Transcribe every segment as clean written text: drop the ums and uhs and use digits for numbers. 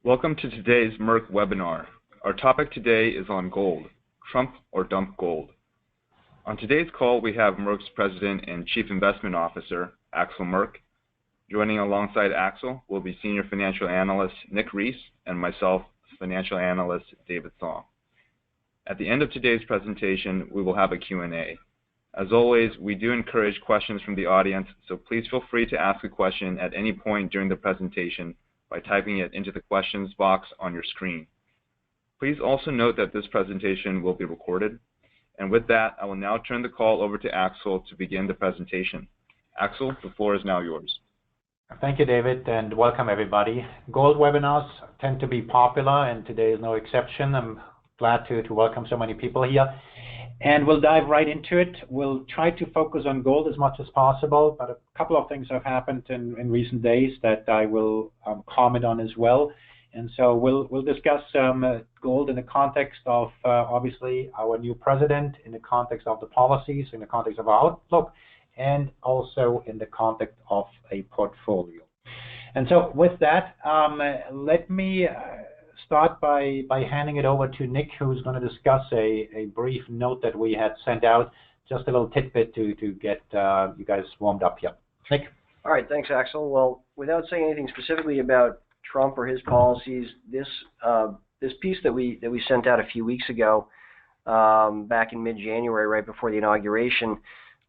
Welcome to today's Merk webinar. Our topic today is on gold, Trump or dump gold. On today's call, we have Merk's President and Chief Investment Officer, Axel Merk. Joining alongside Axel will be Senior Financial Analyst Nick Reese and myself, Financial Analyst David Song. At the end of today's presentation, we will have a Q&A. As always, we do encourage questions from the audience, so please feel free to ask a question at any point during the presentation by typing it into the questions box on your screen. Please also note that this presentation will be recorded. And with that, I will now turn the call over to Axel to begin the presentation. Axel, the floor is now yours. Thank you, David, and welcome everybody. Gold webinars tend to be popular, and today is no exception. I'm glad to welcome so many people here. And we'll dive right into it. We'll try to focus on gold as much as possible, but a couple of things have happened in recent days that I will comment on as well. And so we'll discuss gold in the context of obviously our new president, in the context of the policies, in the context of our outlook, and also in the context of a portfolio. And so with that, let me start by handing it over to Nick, who's going to discuss a brief note that we had sent out, just a little tidbit to get you guys warmed up here. Nick? All right, thanks, Axel. Well, without saying anything specifically about Trump or his policies, this piece that we sent out a few weeks ago, back in mid-January, right before the inauguration,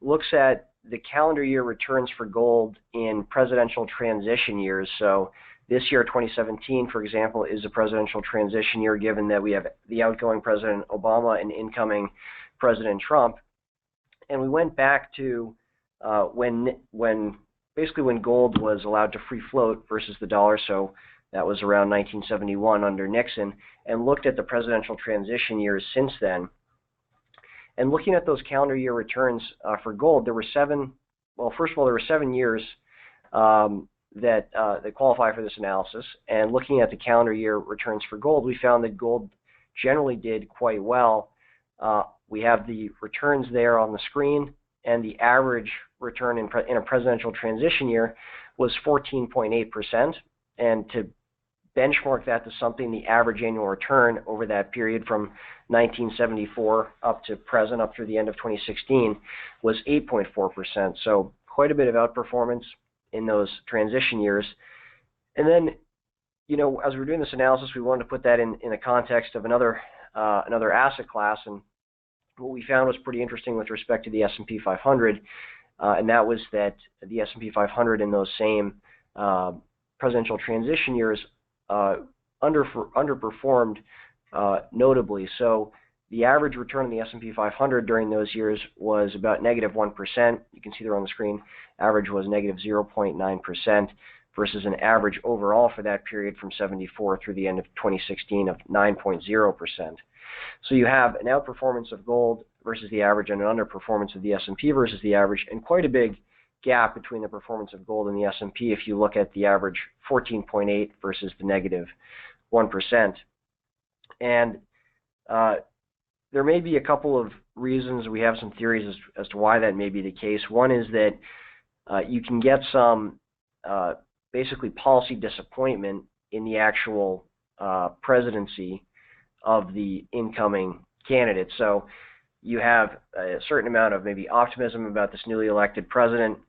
looks at the calendar year returns for gold in presidential transition years. So this year, 2017, for example, is a presidential transition year, given that we have the outgoing President Obama and incoming President Trump. And we went back to when gold was allowed to free float versus the dollar, so that was around 1971 under Nixon, and looked at the presidential transition years since then. And looking at those calendar year returns for gold, there were seven years that qualify for this analysis. And looking at the calendar year returns for gold, we found that gold generally did quite well. We have the returns there on the screen, and the average return in a presidential transition year was 14.8%. And to benchmark that to something, the average annual return over that period from 1974 up to present, up through the end of 2016, was 8.4%. So quite a bit of outperformance in those transition years. And then, you know, as we're doing this analysis, we wanted to put that in the context of another asset class. And what we found was pretty interesting with respect to the S&P 500, and that was that the S&P 500 in those same presidential transition years underperformed notably. So the average return on the S&P 500 during those years was about -1%. You can see there on the screen, average was -0.9% versus an average overall for that period from 74 through the end of 2016 of 9.0%. So you have an outperformance of gold versus the average and an underperformance of the S&P versus the average, and quite a big gap between the performance of gold and the S&P if you look at the average 14.8 versus the -1%. And there may be a couple of reasons. We have some theories as to why that may be the case. One is that you can get some basically policy disappointment in the actual presidency of the incoming candidate. So you have a certain amount of maybe optimism about this newly elected president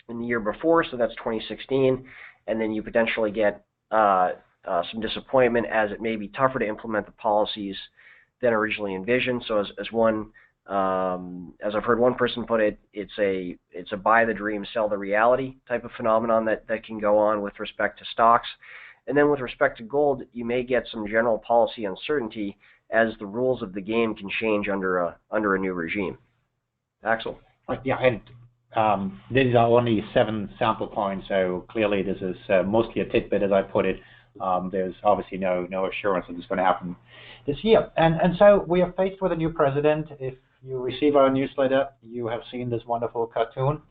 in the year before, so that's 2016, and then you potentially get some disappointment as it may be tougher to implement the policies than originally envisioned. So as I've heard one person put it, it's a buy the dream, sell the reality type of phenomenon that can go on with respect to stocks. And then with respect to gold, you may get some general policy uncertainty as the rules of the game can change under a new regime. Axel? Yeah, and these are only 7 sample points, so clearly this is mostly a tidbit, as I put it. There's obviously no assurance that it's going to happen this year. And so we are faced with a new president. If you receive our newsletter, you have seen this wonderful cartoon.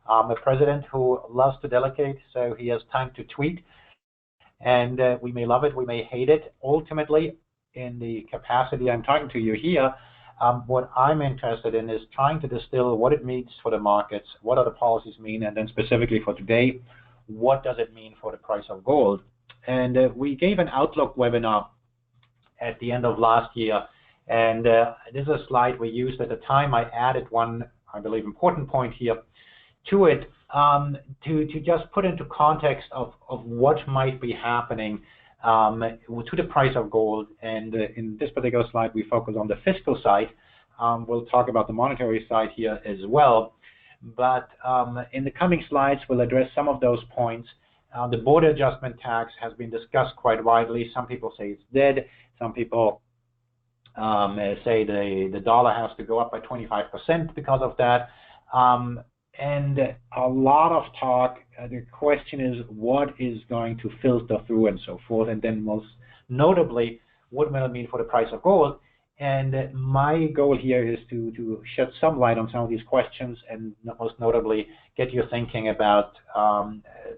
A president who loves to delegate, so he has time to tweet. And we may love it, we may hate it. Ultimately, in the capacity I'm talking to you here, what I'm interested in is trying to distill what it means for the markets, what are the policies mean, and then specifically for today, what does it mean for the price of gold? And we gave an Outlook webinar at the end of last year. And this is a slide we used at the time. I added one, I believe, important point here to it to just put into context of what might be happening to the price of gold. And in this particular slide, we focus on the fiscal side. We'll talk about the monetary side here as well. But in the coming slides, we'll address some of those points. The border adjustment tax has been discussed quite widely. Some people say it's dead. Some people say the dollar has to go up by 25% because of that. And a lot of talk. The question is, what is going to filter through and so forth? And then most notably, what will it mean for the price of gold? And my goal here is to shed some light on some of these questions, and most notably get you thinking about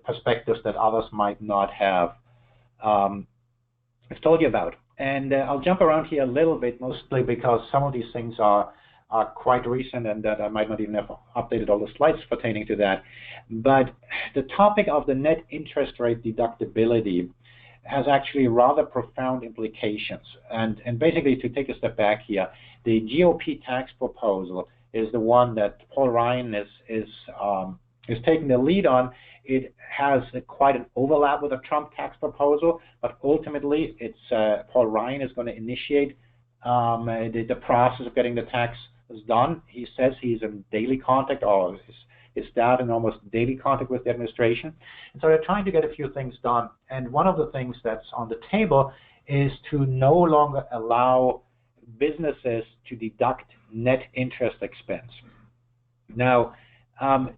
perspectives that others might not have I've told you about. And I'll jump around here a little bit, mostly because some of these things are quite recent and that I might not even have updated all the slides pertaining to that. But the topic of the net interest rate deductibility has actually rather profound implications. And basically, to take a step back here, the GOP tax proposal is the one that Paul Ryan is taking the lead on. It has quite an overlap with the Trump tax proposal, but ultimately, it's Paul Ryan is going to initiate the process of getting the tax done. He says he's in daily contact, or his staff in almost daily contact with the administration. And so they're trying to get a few things done. And one of the things that's on the table is to no longer allow businesses to deduct net interest expense. Now,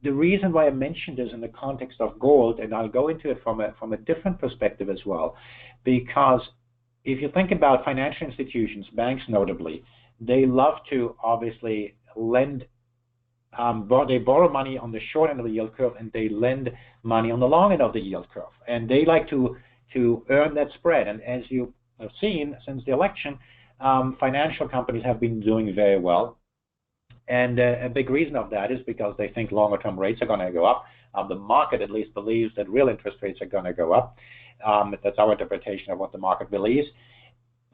the reason why I mentioned this in the context of gold, and I'll go into it from a different perspective as well, because if you think about financial institutions, banks notably, they love to obviously lend. They borrow money on the short end of the yield curve, and they lend money on the long end of the yield curve, and they like to earn that spread. And as you have seen since the election, financial companies have been doing very well. And a big reason of that is because they think longer-term rates are going to go up. The market at least believes that real interest rates are going to go up. That's our interpretation of what the market believes.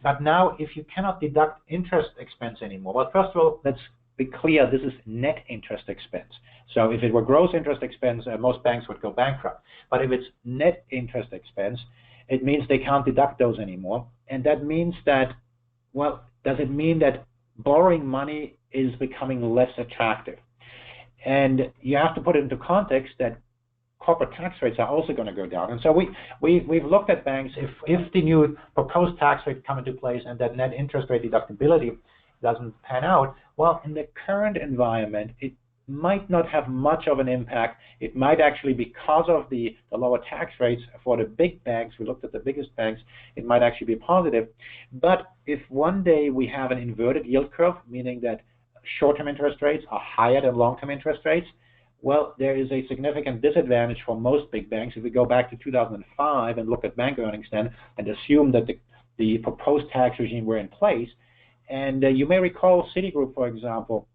But now, if you cannot deduct interest expense anymore, well, first of all, let's be clear, this is net interest expense. So if it were gross interest expense, most banks would go bankrupt. But if it's net interest expense, it means they can't deduct those anymore. And that means that, well, does it mean that borrowing money is becoming less attractive? And you have to put it into context that corporate tax rates are also going to go down. And so we've looked at banks, if the new proposed tax rate come into place and that net interest rate deductibility doesn't pan out, well, in the current environment, it might not have much of an impact. It might actually, because of the lower tax rates for the big banks, we looked at the biggest banks, it might actually be positive. But if one day we have an inverted yield curve, meaning that short-term interest rates are higher than long-term interest rates, well, there is a significant disadvantage for most big banks. If we go back to 2005 and look at bank earnings then and assume that the proposed tax regime were in place, and you may recall Citigroup, for example,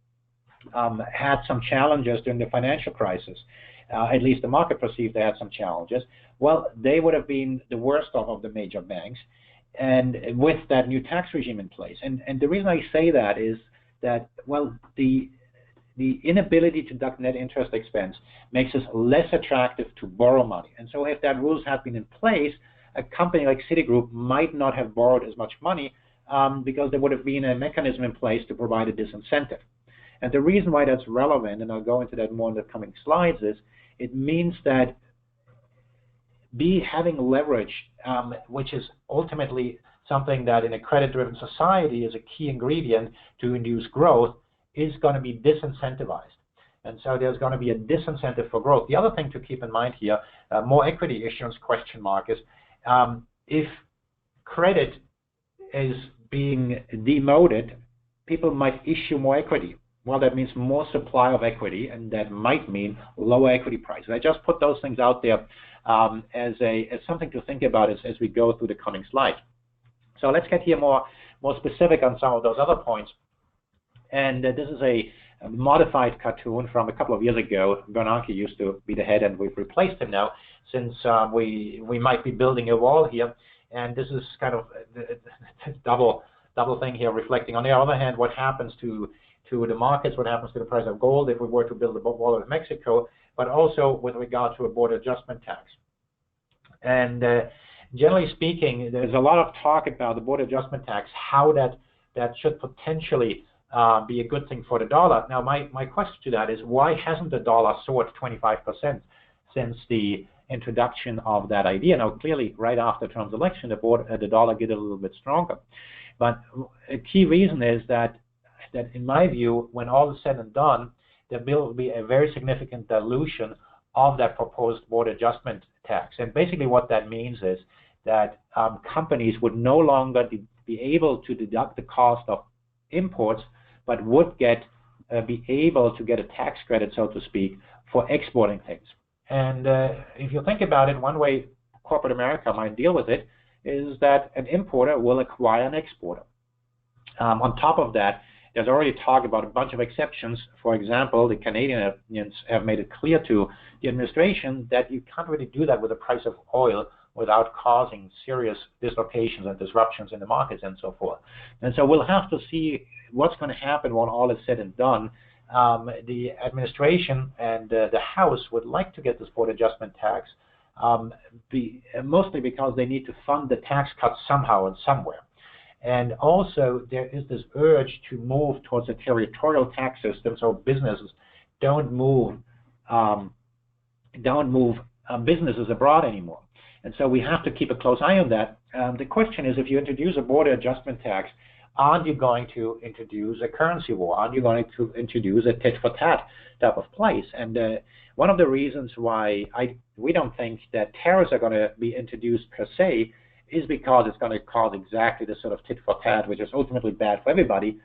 had some challenges during the financial crisis. At least the market perceived they had some challenges. Well, they would have been the worst of the major banks, and with that new tax regime in place. And the reason I say that is that, well, the inability to deduct net interest expense makes us less attractive to borrow money. And so if that rules had been in place, a company like Citigroup might not have borrowed as much money because there would have been a mechanism in place to provide a disincentive. And the reason why that's relevant, and I'll go into that more in the coming slides, is it means that having leverage, which is ultimately something that in a credit-driven society is a key ingredient to induce growth, is going to be disincentivized. And so there's going to be a disincentive for growth. The other thing to keep in mind here, more equity issuance question mark, is if credit is being demoted, people might issue more equity. Well, that means more supply of equity, and that might mean lower equity prices. I just put those things out there as something to think about as we go through the coming slides. So let's get here more specific on some of those other points. And this is a modified cartoon from a couple of years ago. Bernanke used to be the head, and we've replaced him now, since we might be building a wall here. And this is kind of a double thing here, reflecting. On the other hand, what happens to the markets, what happens to the price of gold if we were to build a wall with Mexico, but also with regard to a border adjustment tax. And generally speaking, there's a lot of talk about the border adjustment tax, how that should potentially be a good thing for the dollar. Now, my question to that is, why hasn't the dollar soared 25% since the introduction of that idea? Now, clearly, right after Trump's election, the dollar get a little bit stronger. But a key reason is that in my view, when all is said and done, there will be a very significant dilution of that proposed border adjustment tax. And basically what that means is that companies would no longer be able to deduct the cost of imports, but would be able to get a tax credit, so to speak, for exporting things. And if you think about it, one way corporate America might deal with it is that an importer will acquire an exporter. On top of that, there's already talk about a bunch of exceptions. For example, the Canadians have made it clear to the administration that you can't really do that with the price of oil without causing serious dislocations and disruptions in the markets and so forth. And so we'll have to see what's going to happen when all is said and done. The administration and the House would like to get this border adjustment tax, mostly because they need to fund the tax cuts somehow and somewhere. And also, there is this urge to move towards a territorial tax system, so businesses don't move businesses abroad anymore. And so we have to keep a close eye on that. The question is, if you introduce a border adjustment tax, aren't you going to introduce a currency war? Aren't you going to introduce a tit-for-tat type of place? And one of the reasons why we don't think that tariffs are going to be introduced per se is because it's going to cause exactly the sort of tit-for-tat, which is ultimately bad for everybody.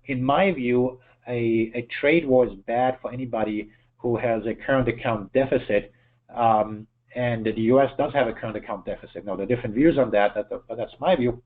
In my view, a trade war is bad for anybody who has a current account deficit, and the U.S. does have a current account deficit. Now, there are different views on that, but that's my view.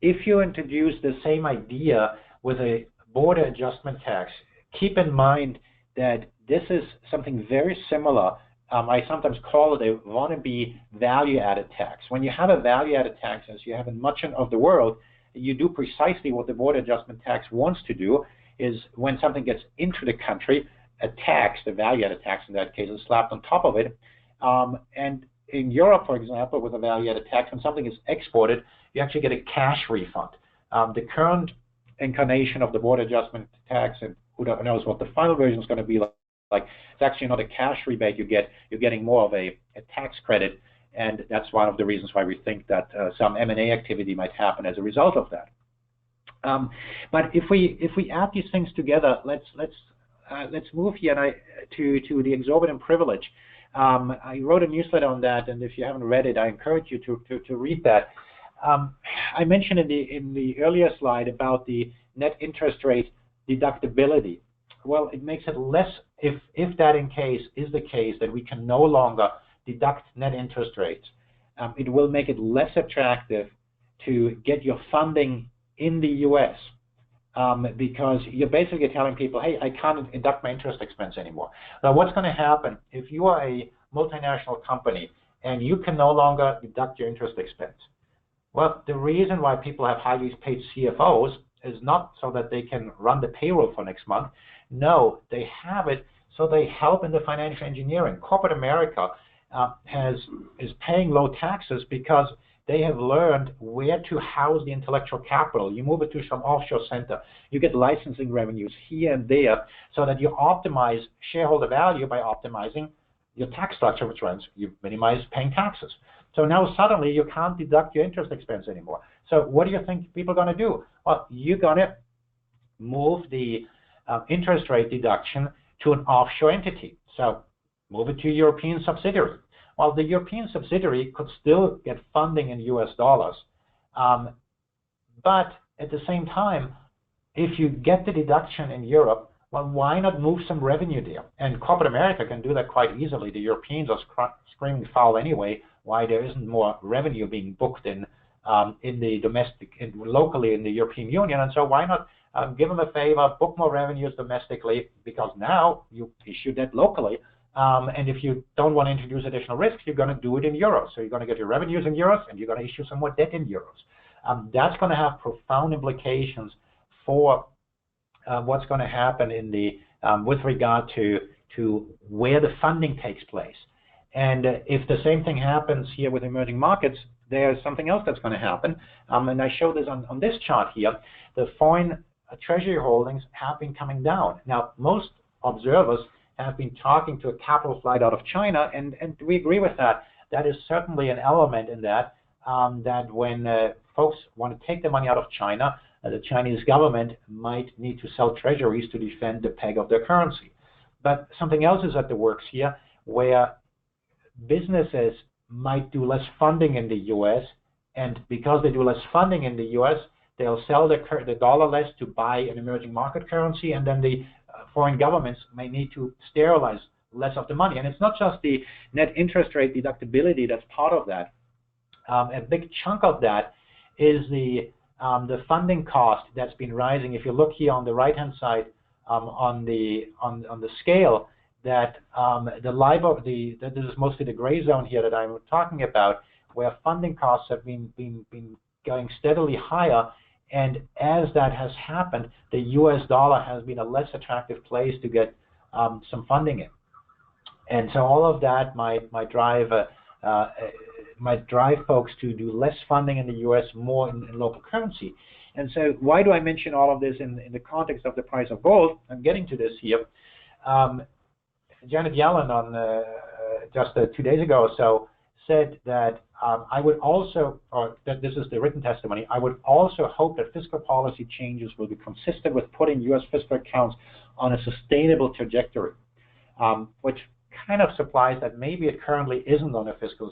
If you introduce the same idea with a border adjustment tax, keep in mind that this is something very similar. I sometimes call it a wannabe value-added tax. When you have a value-added tax, as you have in much of the world, you do precisely what the border adjustment tax wants to do, is when something gets into the country, a tax, the value-added tax in that case, is slapped on top of it. And in Europe, for example, with a value-added tax, when something is exported, you actually get a cash refund. The current incarnation of the border adjustment tax, and who knows what the final version is going to be like, it's actually not a cash rebate you get. You're getting more of a tax credit, and that's one of the reasons why we think that some M&A activity might happen as a result of that. But if we add these things together, let's move here to the exorbitant privilege. I wrote a newsletter on that, and if you haven't read it, I encourage you to read that. I mentioned in the earlier slide about the net interest rate deductibility. Well, it makes it less, if that is the case that we can no longer deduct net interest rates, it will make it less attractive to get your funding in the U.S. Because you're basically telling people, hey, I can't deduct my interest expense anymore. Now, what's going to happen if you are a multinational company and you can no longer deduct your interest expense? Well, the reason why people have highly paid CFOs is not so that they can run the payroll for next month. No, they have it so they help in the financial engineering. Corporate America is paying low taxes because they have learned where to house the intellectual capital. You move it to some offshore center. You get licensing revenues here and there so that you optimize shareholder value by optimizing your tax structure, which means you minimize paying taxes. So now suddenly you can't deduct your interest expense anymore. So what do you think people are going to do? Well, you're going to move the interest rate deduction to an offshore entity. So move it to a European subsidiary. Well, the European subsidiary could still get funding in US dollars. But at the same time, if you get the deduction in Europe, well, why not move some revenue there? And corporate America can do that quite easily. The Europeans are screaming foul anyway, why there isn't more revenue being booked in the domestic, locally in the European Union. And so why not give them a favor, book more revenues domestically, because now you issue debt locally. And if you don't want to introduce additional risks, you're going to do it in euros. So you're going to get your revenues in euros, and you're going to issue some more debt in euros. That's going to have profound implications for what's going to happen in the with regard to where the funding takes place. And if the same thing happens here with emerging markets, there's something else that's going to happen. And I show this on this chart here. The foreign treasury holdings have been coming down. Now, most observers have been talking to a capital flight out of China, and we agree with that. That is certainly an element in that, that when folks want to take the money out of China, the Chinese government might need to sell treasuries to defend the peg of their currency. But something else is at the works here, where businesses might do less funding in the U.S., and because they do less funding in the U.S., they'll sell the dollar less to buy an emerging market currency, and then the foreign governments may need to sterilize less of the money. And it's not just the net interest rate deductibility that's part of that. A big chunk of that is the funding cost that's been rising. If you look here on the right-hand side on the scale, that the LIBOR, this is mostly the gray zone here that I'm talking about, where funding costs have been going steadily higher. And as that has happened, the U.S. dollar has been a less attractive place to get some funding in. And so all of that might drive folks to do less funding in the U.S., more in local currency. And so why do I mention all of this in the context of the price of gold? I'm getting to this here. Janet Yellen on just 2 days ago or so said that I would also, or that this is the written testimony, I would also hope that fiscal policy changes will be consistent with putting U.S. fiscal accounts on a sustainable trajectory, which kind of supplies that maybe it currently isn't on a fiscal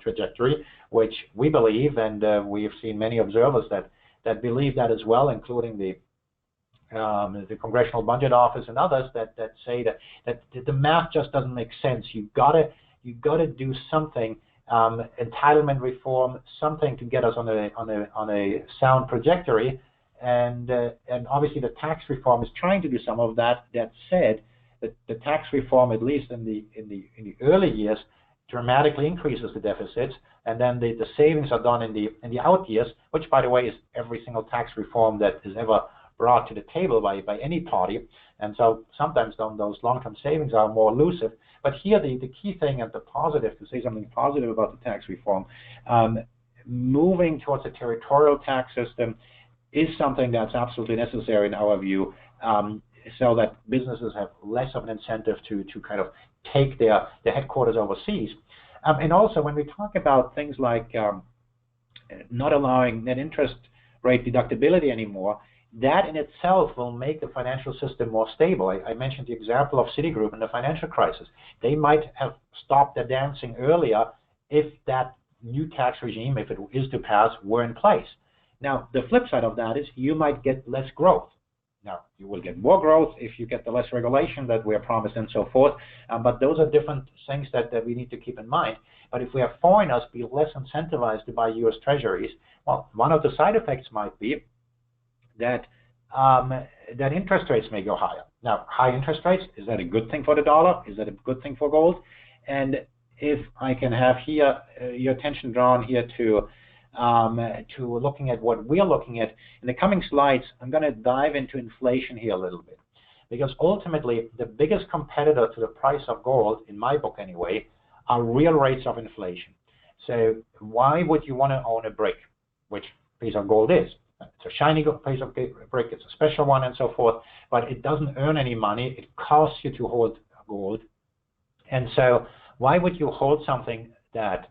trajectory, which we believe, and we have seen many observers that believe that as well, including the Congressional Budget Office and others that say that the math just doesn't make sense. You gotta do something, entitlement reform, something to get us on a sound trajectory, and obviously the tax reform is trying to do some of that. That said, the tax reform, at least in the early years, dramatically increases the deficits, and then the savings are done in the out years, which, by the way, is every single tax reform that is ever brought to the table by any party. And so sometimes those long-term savings are more elusive. But here the key thing, and the positive, to say something positive about the tax reform, moving towards a territorial tax system is something that's absolutely necessary in our view, so that businesses have less of an incentive to kind of take their headquarters overseas. And also when we talk about things like not allowing net interest rate deductibility anymore, that in itself will make the financial system more stable. I mentioned the example of Citigroup in the financial crisis. They might have stopped their dancing earlier if that new tax regime, if it is to pass, were in place. Now, the flip side of that is you might get less growth. Now, you will get more growth if you get the less regulation that we are promised and so forth, but those are different things that we need to keep in mind. But if we have foreigners be less incentivized to buy U.S. treasuries, well, one of the side effects might be that that interest rates may go higher. Now, high interest rates, is that a good thing for the dollar? Is that a good thing for gold? And if I can have here your attention drawn here to looking at what we're looking at. In the coming slides, I'm going to dive into inflation here a little bit, because ultimately the biggest competitor to the price of gold, in my book anyway, are real rates of inflation. So why would you want to own a brick, which piece of gold is? It's a shiny piece of brick, it's a special one and so forth, but it doesn't earn any money. It costs you to hold gold. And so why would you hold something that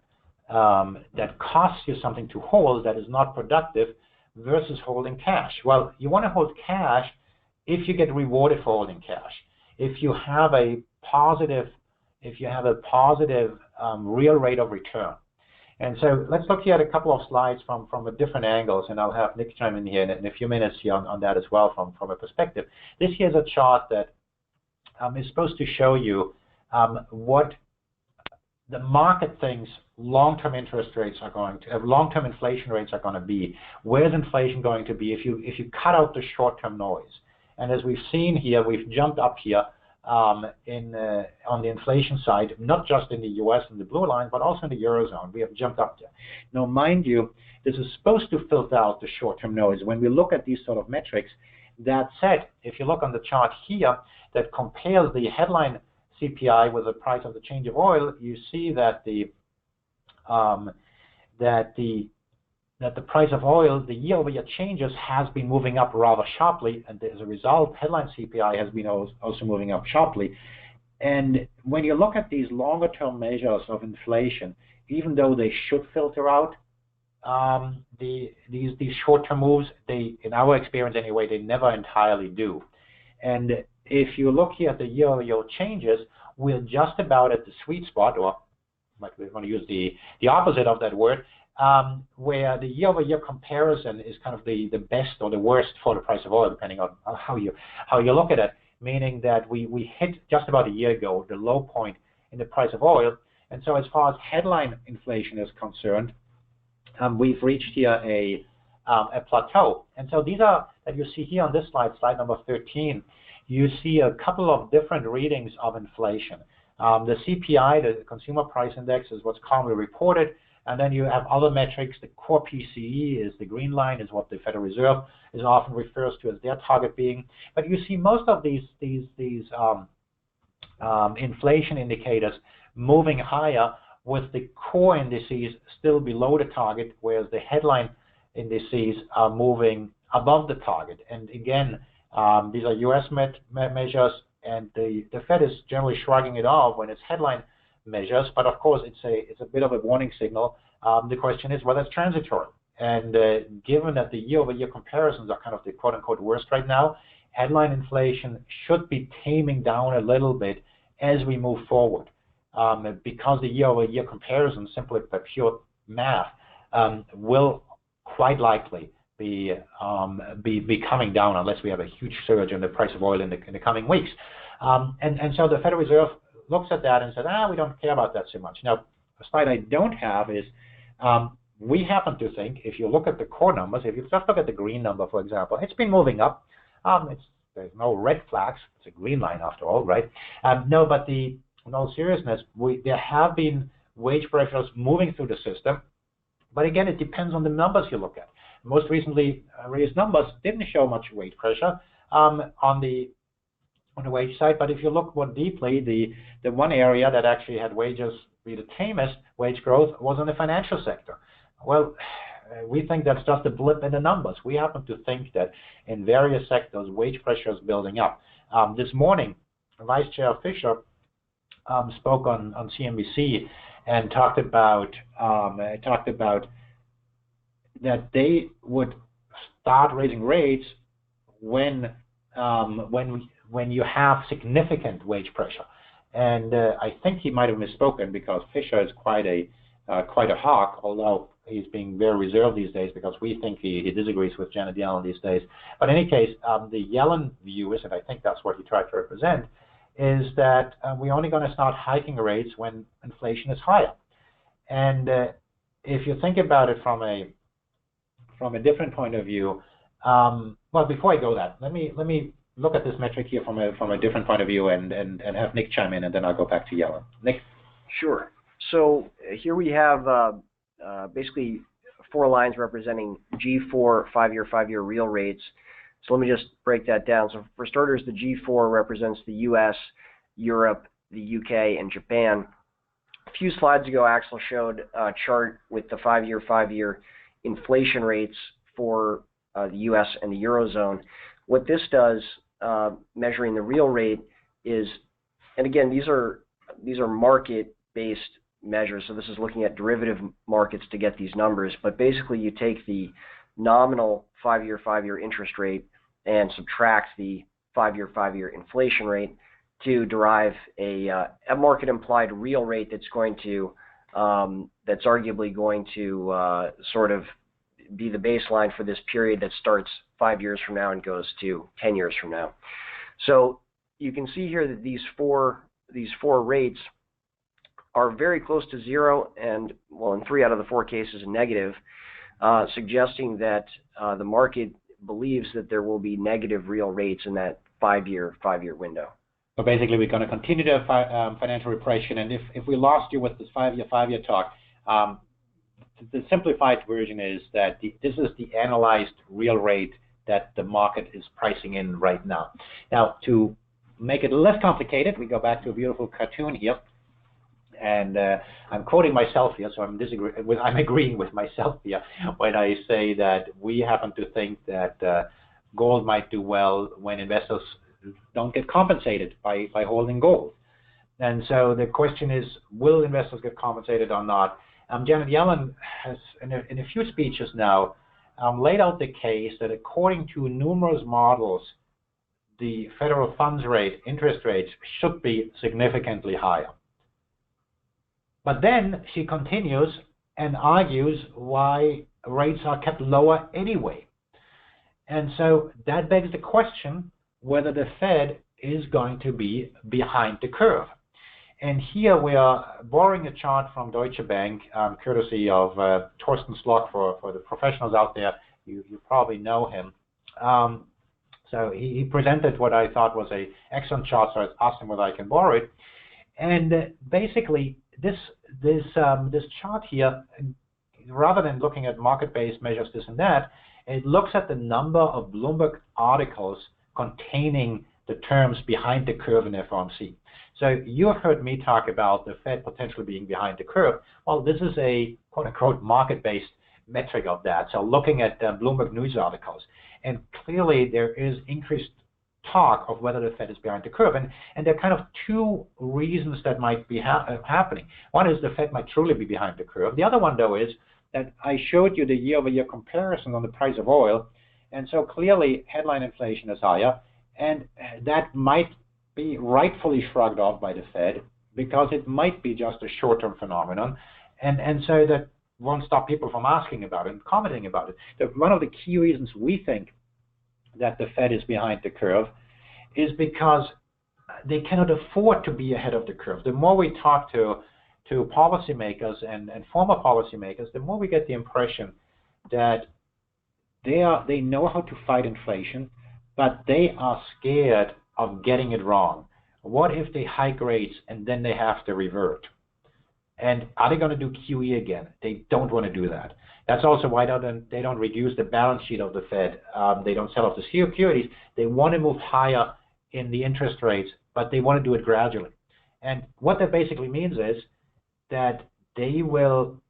costs you something to hold that is not productive versus holding cash? Well, you want to hold cash if you get rewarded for holding cash. If you have a positive real rate of return. And so let's look here at a couple of slides from a different angles, and I'll have Nick chime in here in a few minutes here on that as well from a perspective. This here is a chart that is supposed to show you what the market thinks long-term interest rates are going to, long-term inflation rates are going to be. Where's inflation going to be if you cut out the short-term noise? And as we've seen here, we've jumped up here on the inflation side, not just in the U.S. in the blue line, but also in the Eurozone. We have jumped up there. Now, mind you, this is supposed to filter out the short-term noise when we look at these sort of metrics. That said, if you look on the chart here that compares the headline CPI with the price of the change of oil, you see that the price of oil, the year-over-year changes, has been moving up rather sharply, and as a result, headline CPI has been also moving up sharply. And when you look at these longer-term measures of inflation, even though they should filter out these short-term moves, they, in our experience anyway, they never entirely do. And if you look here at the year-over-year changes, we're just about at the sweet spot, or we want to use the opposite of that word, where the year-over-year comparison is kind of the best or the worst for the price of oil, depending on how you look at it. Meaning that we hit just about a year ago the low point in the price of oil, and so as far as headline inflation is concerned, we've reached here a plateau. And so these are, that you see here on this slide, slide number 13, you see a couple of different readings of inflation. The CPI, the Consumer Price Index, is what's commonly reported, and then you have other metrics. The core PCE is the green line, is what the Federal Reserve is often refers to as their target being. But you see most of these inflation indicators moving higher, with the core indices still below the target, whereas the headline indices are moving above the target. And again, these are U.S. measures, and the Fed is generally shrugging it off when it's headline measures, but of course it's a bit of a warning signal. The question is whether it's transitory. And given that the year-over-year comparisons are kind of the quote-unquote worst right now, headline inflation should be taming down a little bit as we move forward, because the year-over-year comparison, simply by pure math, will quite likely be coming down unless we have a huge surge in the price of oil in the coming weeks. And so the Federal Reserve looks at that and says, we don't care about that so much. Now, a slide I don't have is, we happen to think, if you look at the core numbers, if you just look at the green number, for example, it's been moving up. There's no red flags. It's a green line after all, right? No, but in all seriousness, there have been wage pressures moving through the system. But again, it depends on the numbers you look at. Most recently raised numbers didn't show much wage pressure on the wage side, but if you look more deeply, the one area that actually had wages be the tamest wage growth was in the financial sector. Well, we think that's just a blip in the numbers. We happen to think that in various sectors, wage pressure is building up. This morning, Vice Chair Fisher spoke on CNBC and talked about that they would start raising rates when you have significant wage pressure. And I think he might have misspoken, because Fisher is quite a hawk, although he's being very reserved these days because we think he disagrees with Janet Yellen these days. But in any case, the Yellen view is, and I think that's what he tried to represent, is that we're only going to start hiking rates when inflation is higher. And if you think about it from a different point of view, well, before I go that, let me look at this metric here from a different point of view and have Nick chime in, and then I'll go back to Yellen. Nick? Sure. So here we have basically 4 lines representing G4 5-year real rates. So let me just break that down. So for starters, the G4 represents the U.S., Europe, the U.K., and Japan. A few slides ago, Axel showed a chart with the 5-year inflation rates for the U.S. and the Eurozone. What this does, measuring the real rate, is, and again, these are market-based measures, so this is looking at derivative markets to get these numbers, but basically you take the nominal 5-year interest rate and subtract the 5-year inflation rate to derive a market implied real rate that's going to that's arguably going to sort of be the baseline for this period that starts 5 years from now and goes to 10 years from now. So you can see here that these four rates are very close to zero, and well, in 3 out of the 4 cases, negative, suggesting that the market believes that there will be negative real rates in that 5-year window. So basically, we're going to continue the financial repression, and if we lost you with this 5-year talk, the simplified version is that this is the analyzed real rate that the market is pricing in right now. Now, to make it less complicated, we go back to a beautiful cartoon here, and I'm quoting myself here, so I'm agreeing with myself here when I say that we happen to think that gold might do well when investors don't get compensated by holding gold. And so the question is, will investors get compensated or not? Janet Yellen has, in a few speeches now, laid out the case that according to numerous models, the federal funds rate, interest rates, should be significantly higher. But then she continues and argues why rates are kept lower anyway. And so that begs the question whether the Fed is going to be behind the curve. And here we are borrowing a chart from Deutsche Bank, courtesy of Thorsten Slock. For the professionals out there, you probably know him. So he presented what I thought was an excellent chart, so I asked him whether I can borrow it. And basically, this chart here, rather than looking at market-based measures, this and that, it looks at the number of Bloomberg articles containing the terms behind the curve in FOMC. So you have heard me talk about the Fed potentially being behind the curve. Well, this is a quote-unquote market-based metric of that. So looking at Bloomberg news articles, and clearly there is increased talk of whether the Fed is behind the curve. And there are kind of 2 reasons that might be happening. One is the Fed might truly be behind the curve. The other one, though, is that I showed you the year-over-year comparison on the price of oil. And so clearly headline inflation is higher, and that might be rightfully shrugged off by the Fed because it might be just a short-term phenomenon. And so that won't stop people from asking about it and commenting about it. So one of the key reasons we think that the Fed is behind the curve is because they cannot afford to be ahead of the curve. The more we talk to policymakers and former policymakers, the more we get the impression that they know how to fight inflation, but they are scared of getting it wrong. What if they hike rates and then they have to revert? And are they going to do QE again? They don't want to do that. That's also why they don't reduce the balance sheet of the Fed. They don't sell off the securities. They want to move higher in the interest rates, but they want to do it gradually. And what that basically means is that they will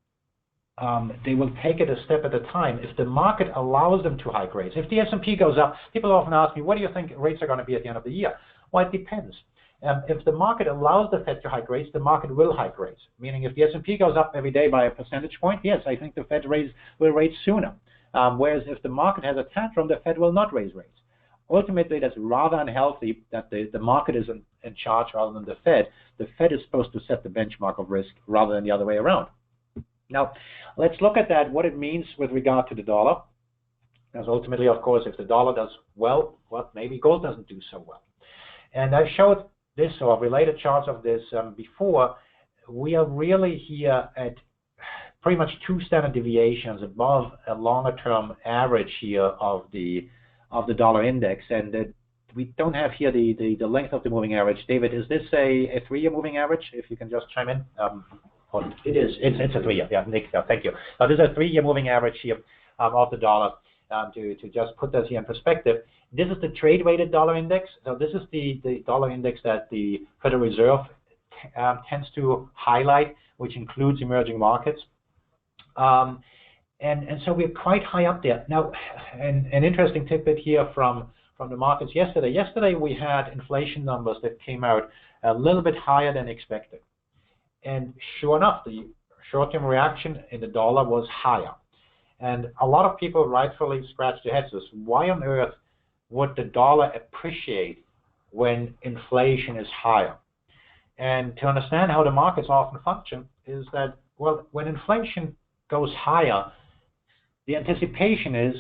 take it a step at a time. If the market allows them to hike rates, if the S&P goes up, people often ask me, what do you think rates are going to be at the end of the year? Well, it depends. If the market allows the Fed to hike rates, the market will hike rates. Meaning if the S&P goes up every day by a percentage point, yes, I think the Fed will raise sooner. Whereas if the market has a tantrum, the Fed will not raise rates. Ultimately, that's rather unhealthy that the market is in charge rather than the Fed. The Fed is supposed to set the benchmark of risk rather than the other way around. Now, let's look at that, what it means with regard to the dollar. Because ultimately, of course, if the dollar does well, maybe gold doesn't do so well. And I showed this or related charts of this before. We are really here at pretty much 2 standard deviations above a longer-term average here of the dollar index, and we don't have here the length of the moving average. David, is this a 3-year moving average? If you can just chime in. It is. It's a 3-year. Yeah, Nick, thank you. This is a 3-year moving average here of the dollar. To just put this here in perspective, this is the trade-weighted dollar index. So this is the dollar index that the Federal Reserve tends to highlight, which includes emerging markets. And so we're quite high up there. Now, an interesting tidbit here from the markets yesterday. Yesterday we had inflation numbers that came out a little bit higher than expected. And sure enough, the short-term reaction in the dollar was higher. And a lot of people rightfully scratch their heads as why on earth would the dollar appreciate when inflation is higher? And to understand how the markets often function is that, well, when inflation goes higher, the anticipation is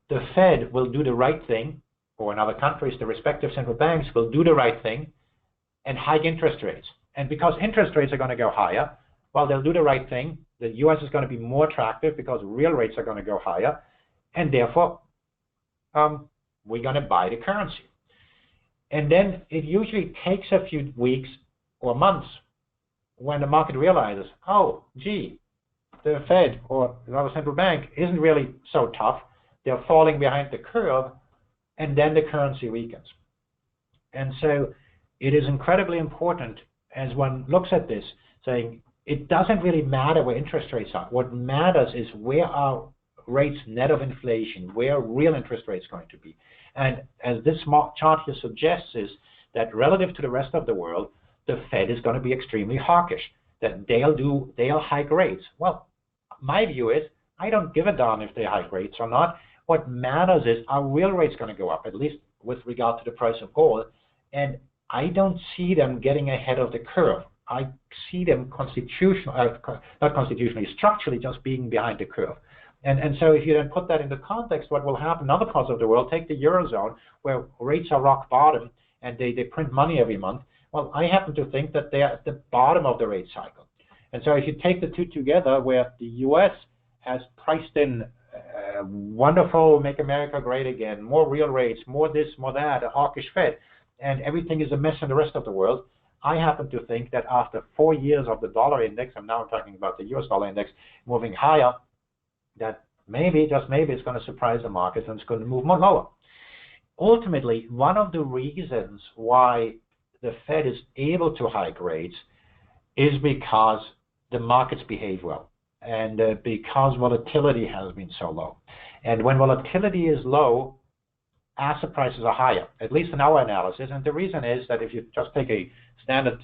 the Fed will do the right thing, or in other countries, the respective central banks will do the right thing and hike interest rates. And because interest rates are going to go higher, well, they'll do the right thing. The U.S. is going to be more attractive because real rates are going to go higher, and therefore we're going to buy the currency. And then it usually takes a few weeks or months when the market realizes, oh, gee, the Fed or another central bank isn't really so tough. They're falling behind the curve, and then the currency weakens. And so it is incredibly important as one looks at this, saying it doesn't really matter where interest rates are. What matters is where are rates net of inflation, where are real interest rates going to be. And as this chart here suggests is that relative to the rest of the world, the Fed is going to be extremely hawkish, that they'll hike rates. Well, my view is I don't give a darn if they hike rates or not. What matters is are real rates going to go up, at least with regard to the price of gold. And I don't see them getting ahead of the curve. I see them not constitutionally, structurally just being behind the curve. And so if you then put that into context, what will happen in other parts of the world, take the Eurozone, where rates are rock bottom and they print money every month. Well, I happen to think that they are at the bottom of the rate cycle. And so if you take the two together, where the U.S. has priced in wonderful Make America Great Again, more real rates, more this, more that, a hawkish Fed, and everything is a mess in the rest of the world, I happen to think that after 4 years of the dollar index, and now I'm talking about the US dollar index, moving higher, that maybe, just maybe, it's going to surprise the markets and it's going to move more lower. Ultimately, one of the reasons why the Fed is able to hike rates is because the markets behave well, and because volatility has been so low. And when volatility is low, asset prices are higher, at least in our analysis. And the reason is that if you just take a standard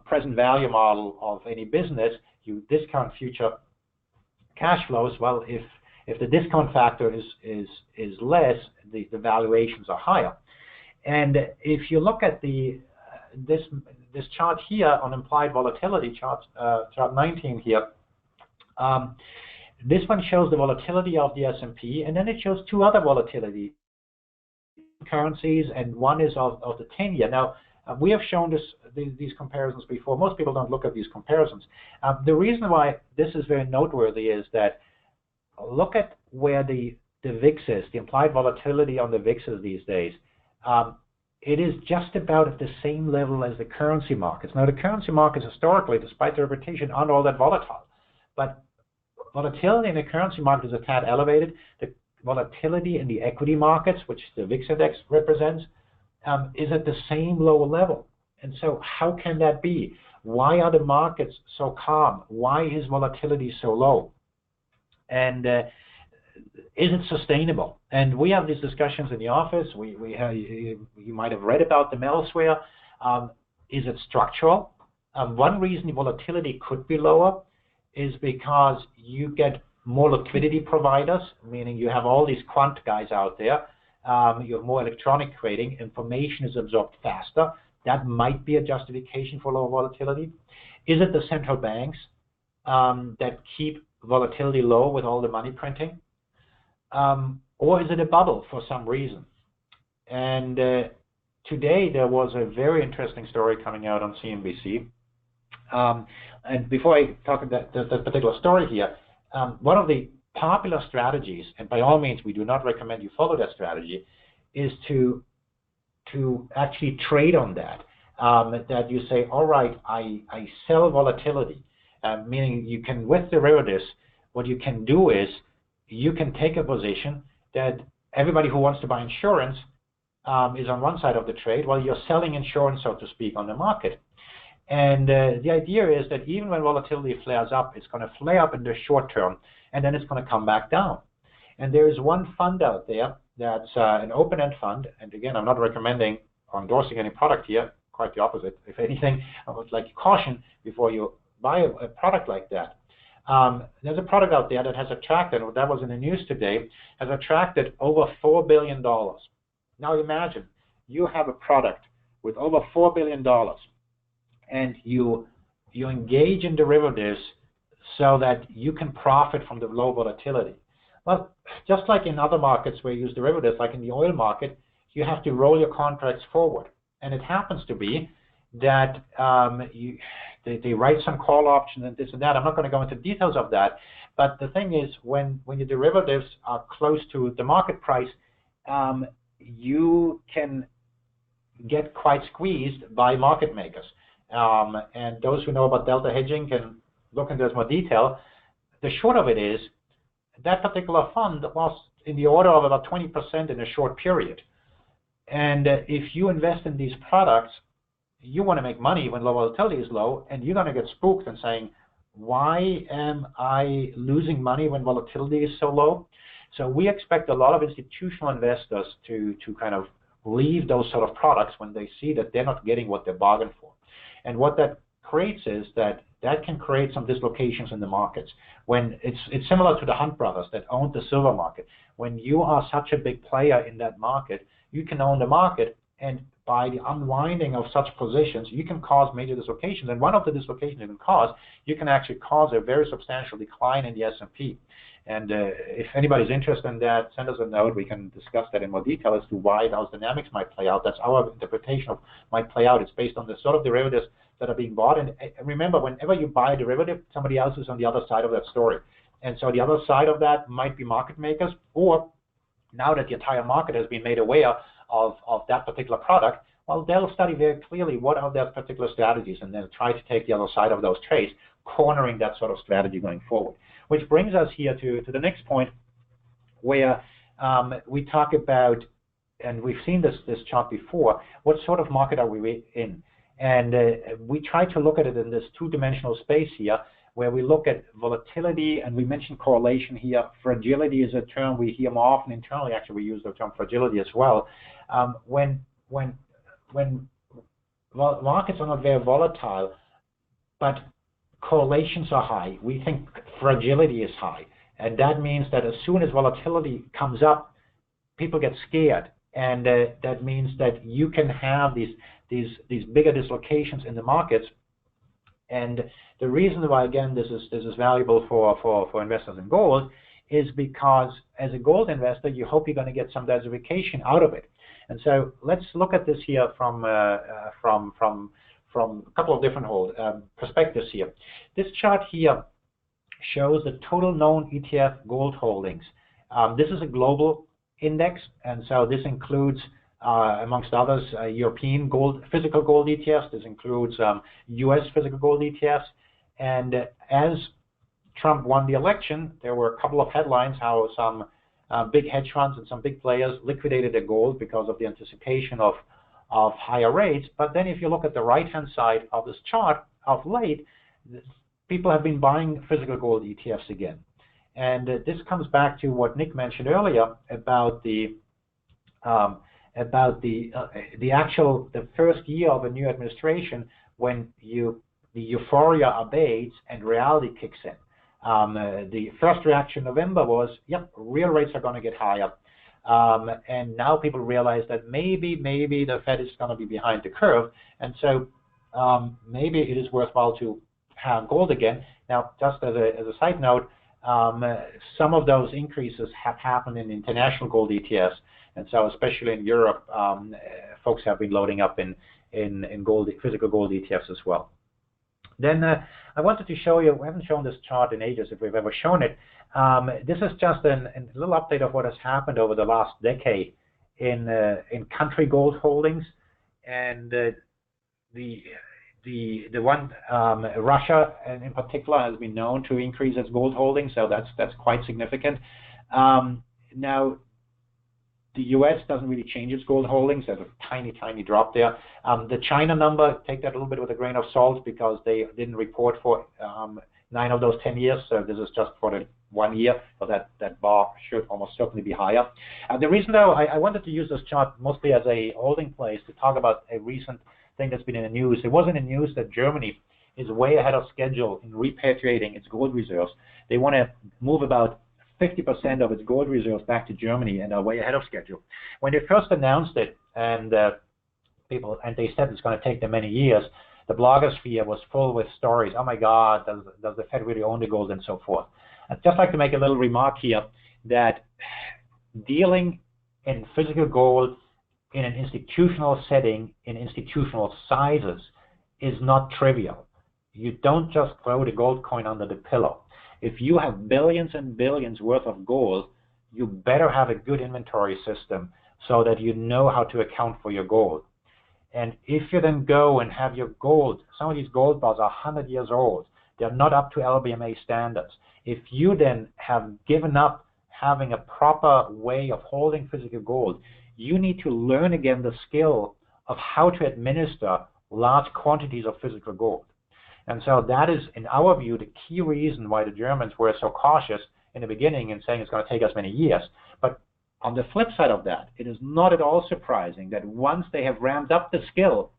present value model of any business, you discount future cash flows. Well, if the discount factor is less, the valuations are higher. And if you look at this chart here on implied volatility, chart 19 here, this one shows the volatility of the S&P, and then it shows two other volatility currencies, and one is of the 10-year. Now, we have shown these comparisons before. Most people don't look at these comparisons. The reason why this is very noteworthy is that look at where the VIX is, the implied volatility on the VIX is these days. It is just about at the same level as the currency markets. Now, the currency markets historically, despite their reputation, aren't all that volatile. But volatility in the currency market is a tad elevated. The volatility in the equity markets, which the VIX index represents, is at the same low level. And so how can that be? Why are the markets so calm? Why is volatility so low? And is it sustainable? And we have these discussions in the office. You might have read about them elsewhere. Is it structural? One reason volatility could be lower is because you get more liquidity providers, meaning you have all these quant guys out there. You have more electronic trading. Information is absorbed faster. That might be a justification for lower volatility. Is it the central banks that keep volatility low with all the money printing? Or is it a bubble for some reason? And today there was a very interesting story coming out on CNBC. And before I talk about that particular story here, one of the popular strategies, and by all means we do not recommend you follow that strategy, is to actually trade on that. That you say, all right, I sell volatility, meaning you can, with derivatives, what you can do is you can take a position that everybody who wants to buy insurance is on one side of the trade, while you're selling insurance, so to speak, on the market. And the idea is that even when volatility flares up, it's going to flare up in the short term, and then it's going to come back down. And there is one fund out there that's an open-end fund, and again, I'm not recommending or endorsing any product here, quite the opposite. If anything, I would like to caution before you buy a product like that. There's a product out there that has attracted, or that was in the news today, has attracted over $4 billion. Now imagine, you have a product with over $4 billion, and you engage in derivatives so that you can profit from the low volatility. Well, just like in other markets where you use derivatives, like in the oil market, you have to roll your contracts forward. And it happens to be that they write some call options and this and that. I'm not going to go into details of that, but the thing is, when your derivatives are close to the market price, you can get quite squeezed by market makers. And those who know about delta hedging can look into this more detail. The short of it is that particular fund lost in the order of about 20% in a short period. And if you invest in these products, you want to make money when low volatility is low, and you're going to get spooked and saying, why am I losing money when volatility is so low? So we expect a lot of institutional investors to kind of leave those sort of products when they see that they're not getting what they bargained for. And what that creates is that can create some dislocations in the markets. When it's similar to the Hunt brothers that owned the silver market. When you are such a big player in that market, you can own the market, and by the unwinding of such positions, you can cause major dislocations. And one of the dislocations you can cause, you can actually cause a very substantial decline in the S&P. And if anybody's interested in that, send us a note. We can discuss that in more detail as to why those dynamics might play out. That's our interpretation of might play out. It's based on the sort of derivatives that are being bought. And remember, whenever you buy a derivative, somebody else is on the other side of that story. And so the other side of that might be market makers, or now that the entire market has been made aware of that particular product, well, they'll study very clearly what are their particular strategies and then try to take the other side of those trades, cornering that sort of strategy going forward. Which brings us here to the next point, where we talk about, and we've seen this chart before, what sort of market are we in? And we try to look at it in this two-dimensional space here, where we look at volatility, and we mentioned correlation here. Fragility is a term we hear more often internally. Actually, we use the term fragility as well. When markets are not very volatile, but correlations are high, we think fragility is high. And that means that as soon as volatility comes up, people get scared. And that means that you can have these bigger dislocations in the markets. And the reason why, again, this is valuable for investors in gold is because as a gold investor, you hope you're going to get some diversification out of it. And so let's look at this here from a couple of different perspectives here. This chart here shows the total known ETF gold holdings. This is a global index, and so this includes, amongst others, European physical gold ETFs. This includes U.S. physical gold ETFs. And as Trump won the election, there were a couple of headlines how some big hedge funds and some big players liquidated their gold because of the anticipation of higher rates. But then if you look at the right-hand side of this chart, of late, people have been buying physical gold ETFs again. And this comes back to what Nick mentioned earlier about the first year of a new administration, when the euphoria abates and reality kicks in. The first reaction in November was, yep, real rates are going to get higher. And now people realize that maybe the Fed is going to be behind the curve. And so maybe it is worthwhile to have gold again. Now, just as a side note, some of those increases have happened in international gold ETFs. And so especially in Europe, folks have been loading up in physical gold ETFs as well. Then I wanted to show you, we haven't shown this chart in ages if we've ever shown it. This is just a little update of what has happened over the last decade in country gold holdings. And the one, Russia in particular, has been known to increase its gold holdings, so that's quite significant. Now, the U.S. doesn't really change its gold holdings. There's a tiny drop there. The China number, take that a little bit with a grain of salt because they didn't report for 9 of those 10 years. So this is just for the 1 year. So that bar should almost certainly be higher. The reason, though, I wanted to use this chart mostly as a holding place to talk about a recent thing that's been in the news. It was in the news that Germany is way ahead of schedule in repatriating its gold reserves. They want to move about 50% of its gold reserves back to Germany and are way ahead of schedule. When they first announced it, and they said it's going to take them many years, the blogosphere was full with stories. Oh my God, does the Fed really own the gold and so forth? I'd just like to make a little remark here that dealing in physical gold in an institutional setting, in institutional sizes, is not trivial. You don't just throw the gold coin under the pillow. If you have billions and billions worth of gold, you better have a good inventory system so that you know how to account for your gold. And if you then go and have your gold, some of these gold bars are 100 years old, they're not up to LBMA standards. If you then have given up having a proper way of holding physical gold, you need to learn again the skill of how to administer large quantities of physical gold. And so that is, in our view, the key reason why the Germans were so cautious in the beginning in saying it's going to take us many years. But on the flip side of that, it is not at all surprising that once they have ramped up the skill,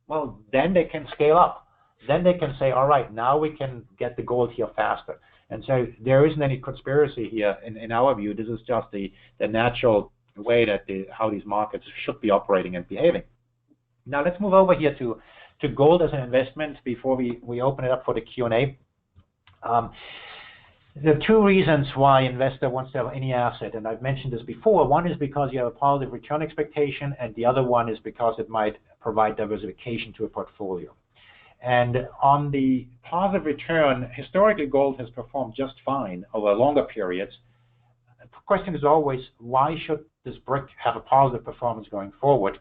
well, then they can scale up. Then they can say, all right, now we can get the gold here faster. And so there isn't any conspiracy here in our view. This is just the natural way that how these markets should be operating and behaving. Now let's move over here to gold as an investment before we open it up for the Q&A. There are two reasons why an investor wants to have any asset, and I've mentioned this before. One is because you have a positive return expectation, and the other one is because it might provide diversification to a portfolio. And on the positive return, historically gold has performed just fine over longer periods. The question is always, why should this brick have a positive performance going forward?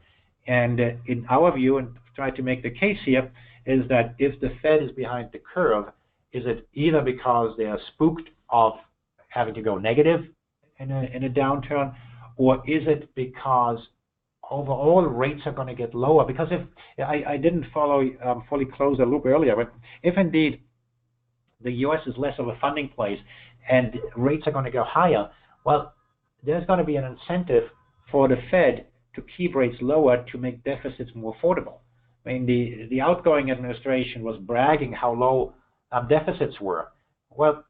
And in our view, and try to make the case here, is that if the Fed is behind the curve, is it either because they are spooked of having to go negative in a downturn, or is it because overall rates are going to get lower? Because if I didn't fully close the loop earlier, but if indeed the U.S. is less of a funding place and rates are going to go higher, well, there's going to be an incentive for the Fed to keep rates lower to make deficits more affordable. I mean, the outgoing administration was bragging how low deficits were. Well,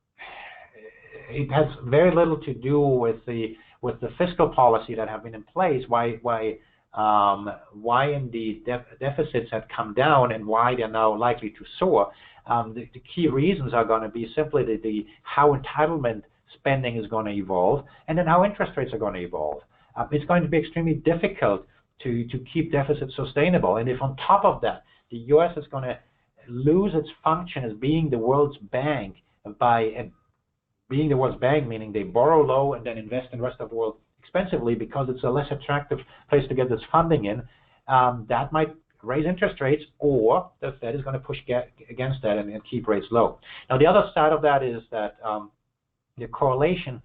it has very little to do with the fiscal policy that have been in place. Why indeed deficits had come down and why they're now likely to soar. The key reasons are going to be simply how entitlement spending is going to evolve, and then how interest rates are going to evolve. It's going to be extremely difficult to keep deficits sustainable. And if on top of that, the U.S. is going to lose its function as being the world's bank being the world's bank, meaning they borrow low and then invest in the rest of the world expensively because it's a less attractive place to get this funding in, that might raise interest rates, or the Fed is going to push against that and keep rates low. Now, the other side of that is that the correlation,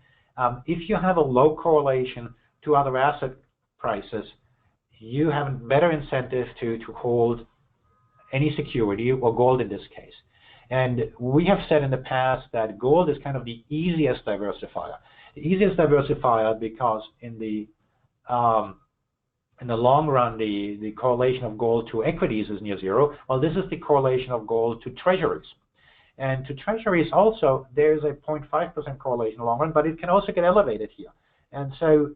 if you have a low correlation to other asset prices, you have a better incentive to hold any security, or gold in this case. And we have said in the past that gold is kind of the easiest diversifier. The easiest diversifier because in the long run, the correlation of gold to equities is near zero. Well, this is the correlation of gold to treasuries. And to treasuries also, there's a 0.5% correlation in the long run, but it can also get elevated here. And so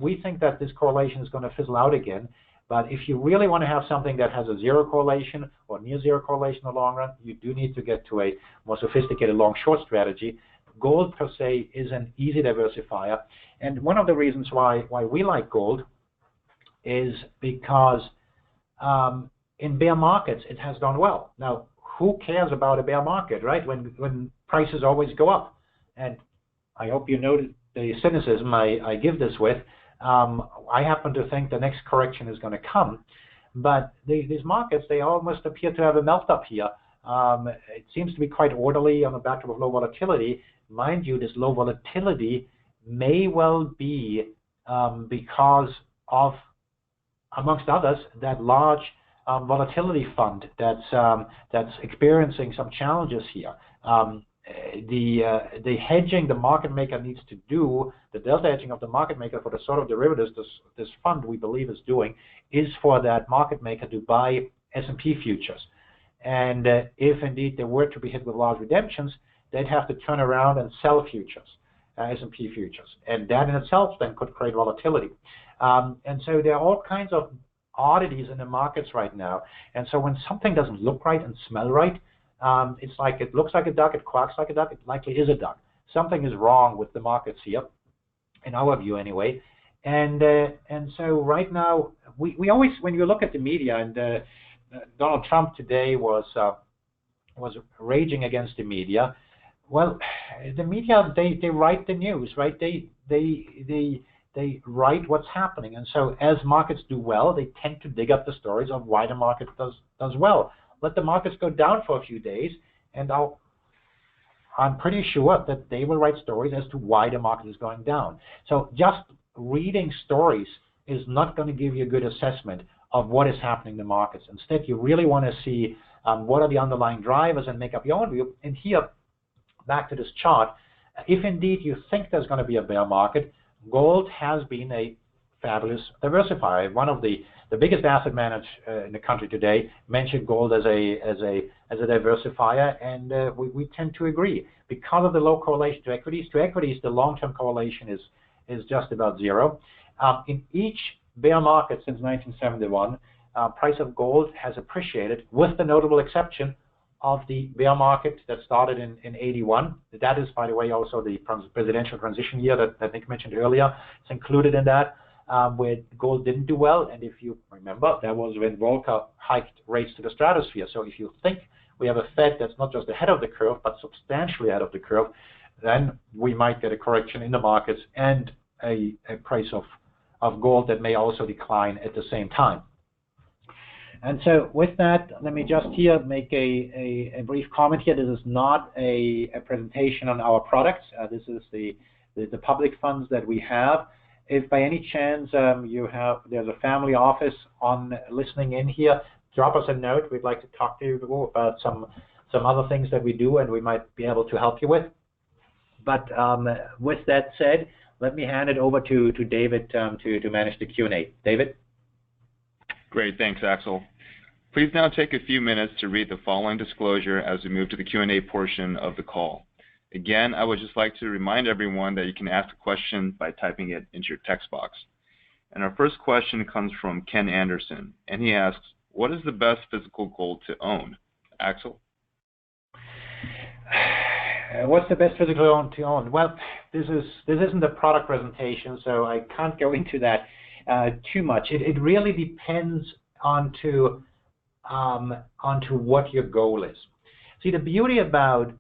we think that this correlation is going to fizzle out again. But if you really want to have something that has a zero correlation or near zero correlation in the long run, you do need to get to a more sophisticated long-short strategy. Gold per se is an easy diversifier. And one of the reasons why we like gold is because in bear markets, it has done well. Now, who cares about a bear market, right? When prices always go up. And I hope you noted the cynicism I give this with. I happen to think the next correction is going to come, but these markets, they almost appear to have a melt up here. It seems to be quite orderly on the backdrop of low volatility. Mind you, this low volatility may well be because of, amongst others, that large volatility fund that's experiencing some challenges here. The hedging the market maker needs to do, the delta hedging of the market maker for the sort of derivatives this fund we believe is doing, is for that market maker to buy S&P futures. And if indeed they were to be hit with large redemptions, they'd have to turn around and sell futures, S&P futures. And that in itself then could create volatility. And so there are all kinds of oddities in the markets right now. And so when something doesn't look right and smell right, it's like it looks like a duck, it quacks like a duck, it likely is a duck. Something is wrong with the markets here, in our view anyway. And so right now, we always, when you look at the media, and Donald Trump today was raging against the media. Well, the media, they write the news, right? They write what's happening, and so as markets do well, they tend to dig up the stories of why the market does well. Let the markets go down for a few days, and I'm pretty sure that they will write stories as to why the market is going down. So just reading stories is not going to give you a good assessment of what is happening in the markets. Instead, you really want to see what are the underlying drivers and make up your own view. And here, back to this chart, if indeed you think there's going to be a bear market, gold has been a fabulous diversifier. One of the biggest asset managers in the country today mentioned gold as a diversifier, and we tend to agree because of the low correlation to equities. To equities, the long-term correlation is just about zero. In each bear market since 1971, price of gold has appreciated, with the notable exception of the bear market that started in 81. That is, by the way, also the presidential transition year that Nick mentioned earlier. It's included in that, where gold didn't do well. And if you remember, that was when Volcker hiked rates to the stratosphere. So if you think we have a Fed that's not just ahead of the curve, but substantially ahead of the curve, then we might get a correction in the markets and a price of gold that may also decline at the same time. And so with that, let me just here make a brief comment here. This is not a presentation on our products. This is the public funds that we have. If by any chance there's a family office on listening in here, drop us a note. We'd like to talk to you about some other things that we do and we might be able to help you with. But with that said, let me hand it over to David to manage the Q&A. David? Great, thanks, Axel. Please now take a few minutes to read the following disclosure as we move to the Q&A portion of the call. Again, I would just like to remind everyone that you can ask a question by typing it into your text box. And our first question comes from Ken Anderson, and he asks, what is the best physical gold to own? Axel? What's the best physical gold to own? Well, this isn't a product presentation, so I can't go into that too much. It really depends onto what your goal is. See, the beauty about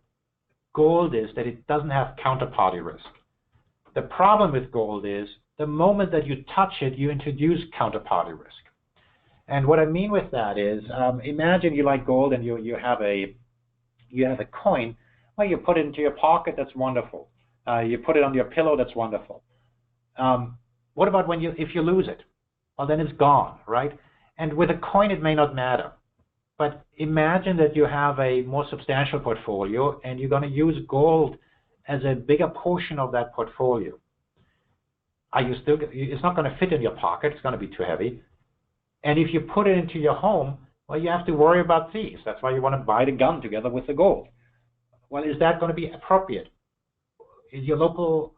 gold is that it doesn't have counterparty risk. The problem with gold is the moment that you touch it, you introduce counterparty risk. And what I mean with that is, imagine you like gold and you have a coin. Well, you put it into your pocket. That's wonderful. You put it on your pillow. That's wonderful. What about if you lose it? Well, then it's gone, right? And with a coin, it may not matter. But imagine that you have a more substantial portfolio and you're going to use gold as a bigger portion of that portfolio. It's not going to fit in your pocket. It's going to be too heavy. And if you put it into your home, well, you have to worry about thieves. That's why you want to buy the gun together with the gold. Well, is that going to be appropriate? Is your local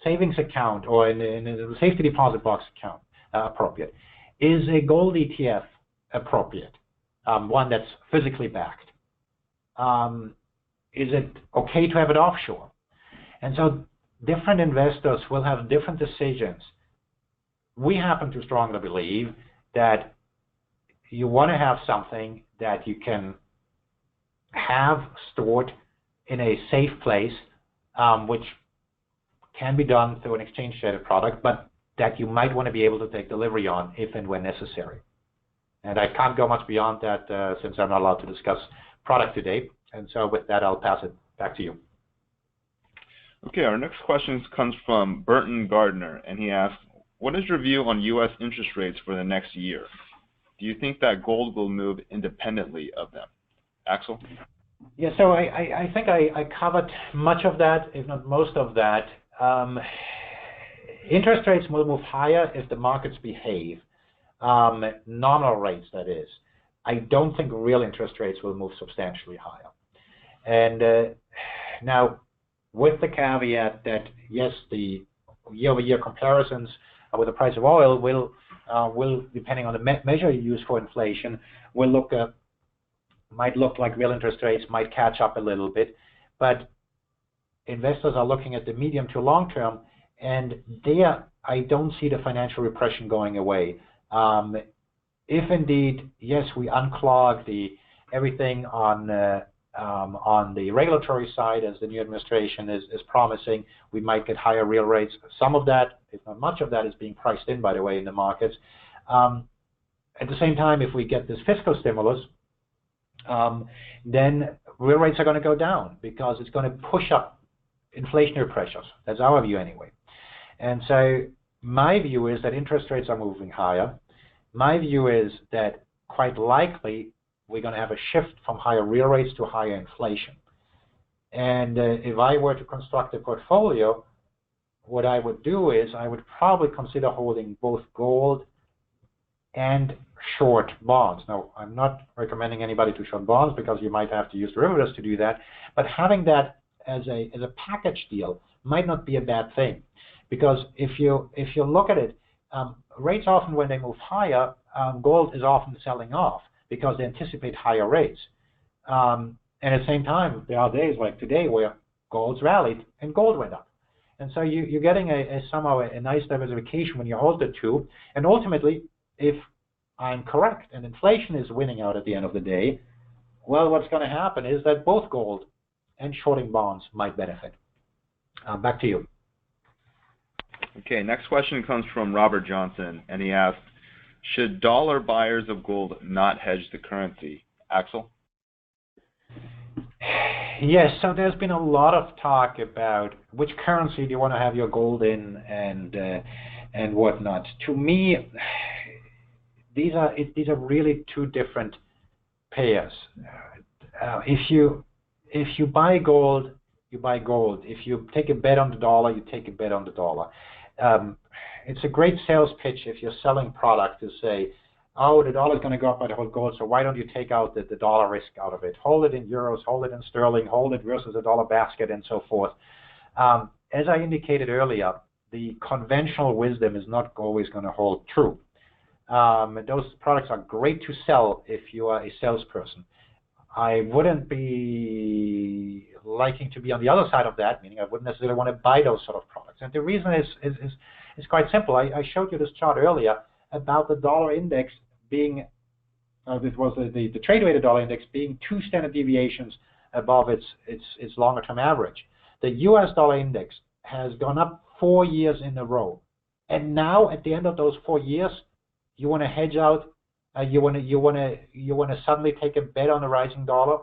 savings account or in a safety deposit box account appropriate? Is a gold ETF appropriate? One that's physically backed? Is it okay to have it offshore? And so different investors will have different decisions. We happen to strongly believe that you want to have something that you can have stored in a safe place, which can be done through an exchange-traded product, but that you might want to be able to take delivery on if and when necessary. And I can't go much beyond that since I'm not allowed to discuss product today. And so with that, I'll pass it back to you. Okay, our next question comes from Burton Gardner, and he asks, what is your view on U.S. interest rates for the next year? Do you think that gold will move independently of them? Axel? Yeah, so I think I covered much of that, if not most of that. Interest rates will move higher if the markets behave. Nominal rates, that is. I don't think real interest rates will move substantially higher. And now, with the caveat that, yes, the year-over-year comparisons with the price of oil will depending on the measure you use for inflation, might look like real interest rates might catch up a little bit. But investors are looking at the medium to long term, and there I don't see the financial repression going away. if indeed, yes, we unclog everything on the regulatory side, as the new administration is promising, we might get higher real rates. Some of that, if not much of that, is being priced in, by the way, in the markets. At the same time, if we get this fiscal stimulus, then real rates are going to go down because it's going to push up inflationary pressures. That's our view anyway. And so my view is that interest rates are moving higher. My view is that quite likely we're going to have a shift from higher real rates to higher inflation. And if I were to construct a portfolio, what I would do is I would probably consider holding both gold and short bonds. Now, I'm not recommending anybody to short bonds because you might have to use derivatives to do that, but having that as a package deal might not be a bad thing, because if you look at it, rates often, when they move higher, gold is often selling off because they anticipate higher rates. And at the same time, there are days like today where gold's rallied and gold went up. And so you're getting somehow a nice diversification when you hold the two. And ultimately, if I'm correct and inflation is winning out at the end of the day, well, what's going to happen is that both gold and shorting bonds might benefit. Back to you. Okay, next question comes from Robert Johnson, and he asked, should dollar buyers of gold not hedge the currency? Axel? Yes, so there's been a lot of talk about which currency do you want to have your gold in and whatnot. To me, these are really two different pairs. If you buy gold, you buy gold. If you take a bet on the dollar, you take a bet on the dollar. It's a great sales pitch if you're selling product to say, oh, the dollar's going to go up by the whole gold, so why don't you take out the dollar risk out of it? Hold it in euros, hold it in sterling, hold it versus a dollar basket, and so forth. As I indicated earlier, the conventional wisdom is not always going to hold true. Those products are great to sell if you are a salesperson. I wouldn't be liking to be on the other side of that, meaning I wouldn't necessarily want to buy those sort of products. And the reason is quite simple. I showed you this chart earlier about the dollar index being, this was the trade-weighted dollar index being 2 standard deviations above its longer-term average. The U.S. dollar index has gone up 4 years in a row, and now at the end of those 4 years, you want to hedge out. You want to suddenly take a bet on the rising dollar.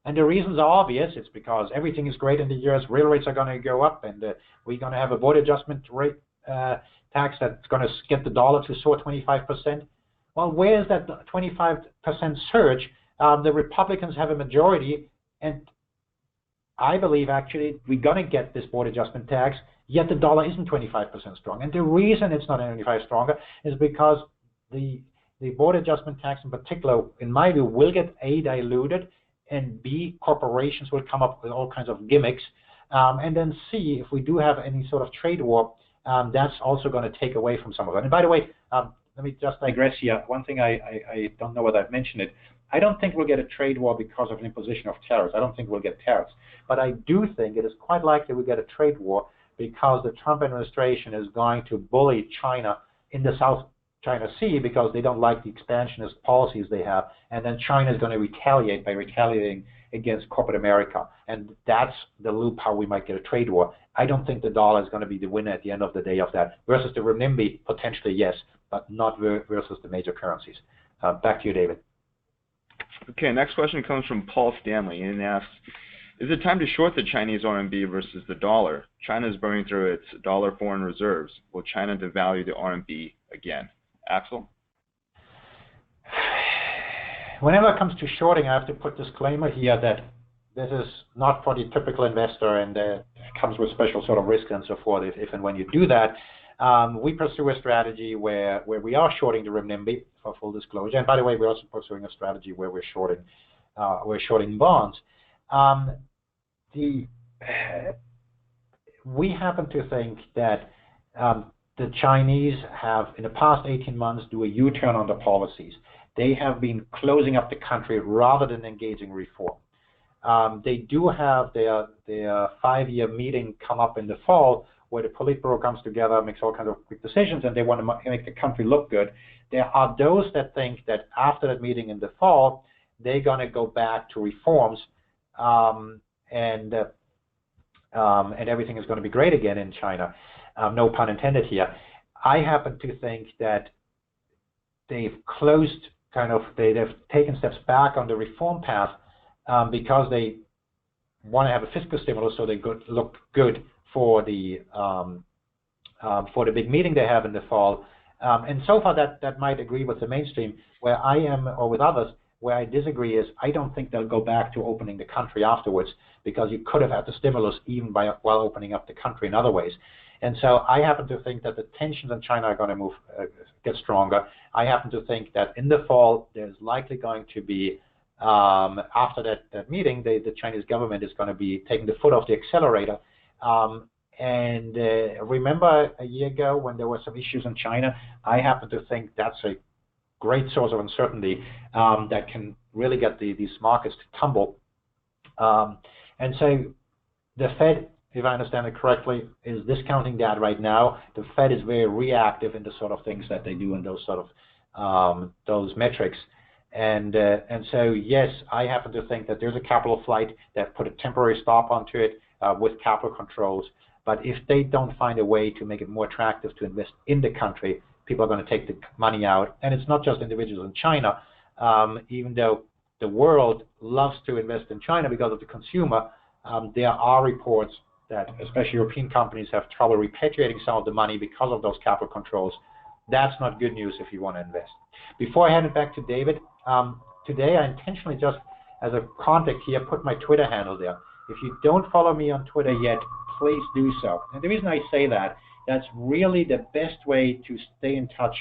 And the reasons are obvious. It's because everything is great in the U.S. Real rates are going to go up, and we're going to have a border adjustment rate tax that's going to get the dollar to soar 25%. Well, where is that 25% surge? The Republicans have a majority, and I believe actually we're going to get this border adjustment tax, yet the dollar isn't 25% strong. And the reason it's not 25% stronger is because the border adjustment tax in particular, in my view, will get A, diluted, and B, corporations will come up with all kinds of gimmicks, and then C, if we do have any sort of trade war, that's also going to take away from some of it. And by the way, let me just digress here. One thing I don't know whether I've mentioned it. I don't think we'll get a trade war because of an imposition of tariffs. I don't think we'll get tariffs. But I do think it is quite likely we'll get a trade war because the Trump administration is going to bully China in the South China Sea because they don't like the expansionist policies they have, and then China is going to retaliate by retaliating against corporate America, and that's the loop how we might get a trade war. I don't think the dollar is going to be the winner at the end of the day of that. Versus the renminbi, potentially yes, but not versus the major currencies. Back to you, David. Okay, next question comes from Paul Stanley, and he asks, is it time to short the Chinese RMB versus the dollar? China is burning through its dollar foreign reserves. Will China devalue the RMB again? Axel? Whenever it comes to shorting, I have to put disclaimer here that this is not for the typical investor, and it comes with special sort of risks and so forth if and when you do that. We pursue a strategy where we are shorting the renminbi, for full disclosure. And by the way, we're also pursuing a strategy where we're shorting bonds. We happen to think that the Chinese have, in the past 18 months, do a U-turn on the policies. They have been closing up the country rather than engaging reform. They do have their 5-year meeting come up in the fall, where the Politburo comes together, makes all kinds of quick decisions, and they want to make the country look good. There are those that think that after that meeting in the fall, they're going to go back to reforms, and everything is going to be great again in China. No pun intended here. I happen to think that they've they've taken steps back on the reform path because they want to have a fiscal stimulus, so they look good for the big meeting they have in the fall. And so far, that might agree with the mainstream. Where I am, or with others, where I disagree is I don't think they'll go back to opening the country afterwards, because you could have had the stimulus even while opening up the country in other ways. And so I happen to think that the tensions in China are going to get stronger. I happen to think that in the fall, there's likely going to be, after that meeting, the Chinese government is going to be taking the foot off the accelerator. Remember a year ago when there were some issues in China? I happen to think that's a great source of uncertainty that can really get these markets to tumble. And so the Fed, if I understand it correctly, is discounting that right now. The Fed is very reactive in the sort of things that they do in those sort of those metrics. And so, yes, I happen to think that there's a capital flight that put a temporary stop onto it with capital controls. But if they don't find a way to make it more attractive to invest in the country, people are going to take the money out. And it's not just individuals in China. Even though the world loves to invest in China because of the consumer, there are reports that especially European companies have trouble repatriating some of the money because of those capital controls. That's not good news if you want to invest. Before I hand it back to David, today I intentionally, just as a contact here, put my Twitter handle there. If you don't follow me on Twitter yet, please do so. And the reason I say that, that's really the best way to stay in touch